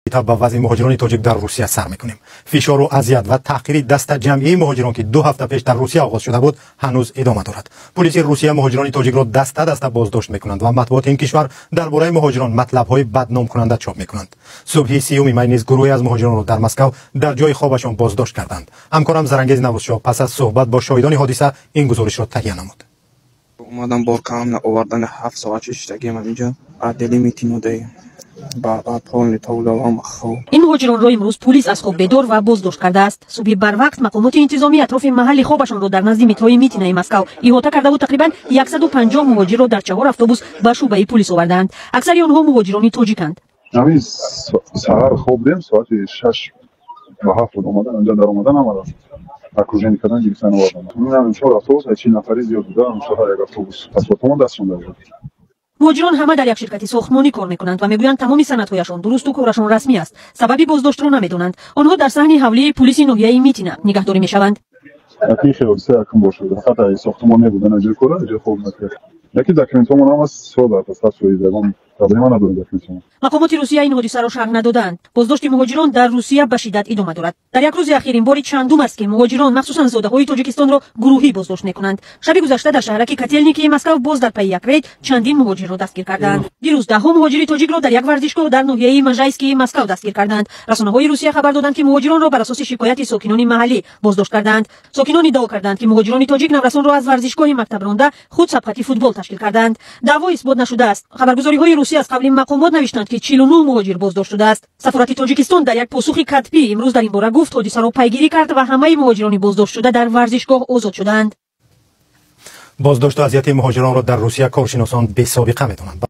تا با وضع مهاجران تاجیک در روسیه سر میکنیم. فشار و اذیت و تحقیر دست جمعی مهاجران که 2 هفته پیش در روسیه آغاز شده بود هنوز ادامه دارد. پلیس روسیه مهاجران تاجیک را دسته بازداشت میکنند و مطبوعات این کشور درباره مهاجران مطلب‌های بدنام کننده چاپ میکنند. صبح 30 می نیز گروهی از مهاجران را در مسکو در جای خوابشان بازداشت کردند. همکارم زرنگیز نوروزشاه پس از صحبت با شاهدان حادثه این گزارش را تهیه نمود. اومدم بار کام آوردن 7 ساعت شیشتگی من اینجا عدلی میتینوده با پول تولام خو. این مهاجران را امروز پلیس از خواب بیدار و بازداشت کرده است. صبح بر وقت مقامات انتظامی اطراف محل خوابشان را در نزد متروی میتینه مسکو احاطه کرده و تقریبا 150 مهاجر را در 4 اتوبوس به شعبه پلیس آوردند. اکثر آنها مهاجران تاجیکند. همین سحر خواب دیم ساعت 6 و 7 اومدن اونجا در اومدن آمدن. окружение کردن گرفتن آوردن. من 4 اتوبوس 4 نفری زیاد بودن، شهر یک اتوبوس. پاسپورتمون دستشون داد. مهاجران همه در یک شرکت ساختمانی کار میکنند و میگویند تمام سندهایشان درست و کارشان رسمی است. سببی بازداشت را نمیدونند. آنها در صحن حولی پلیس ناحیه میتینه نگهداری میشوند. یکی خیلی کم باشه. فقط ساختمان نبودن اجازه کار اجازه خوب نکرد. یکی دکمنتمون هم از سودا پس سویدران پروبلم نداره دکمنتمون. مقامات روسیه این حادثه را شرح ندادند. بازداشت مهاجران در روسیه به شدت ادامه دارد. در یک روز اخیر این بار چندم است که مهاجران مخصوصا زاده‌های تاجیکستان را گروهی بازداشت میکنند. شب گذشته در شهرک کاتلنیکی مسکو باز در پی یک رید چندین مهاجر را دستگیر کردند. دیروز 10 مهاجری تاجیک را در یک ورزشگاه در ناحیه مژایسکی مسکو دستگیر کردند. رسانه‌های روسیه خبر دادند که مهاجران را بر اساس شکایت ساکنان محلی بازداشت کردند. ساکنان ادعا کردند که مهاجران تاجیک نورسان را از ورزشگاه مکتب رانده خود سبقتی فوتبال تشکیل کردند. دعوا اثبات نشده است. خبرگزاری‌های روسیه از قبل مقامات نوشتند که 49 مهاجر بازداشت شده است. سفارت تاجیکستان در یک پاسخ کتبی امروز در این باره گفت حادثه را پیگیری کرد و همه مهاجران بازداشت شده در ورزشگاه آزاد شدند. بازداشت و اذیت مهاجران را در روسیه کارشناسان بی‌سابقه می‌دانند.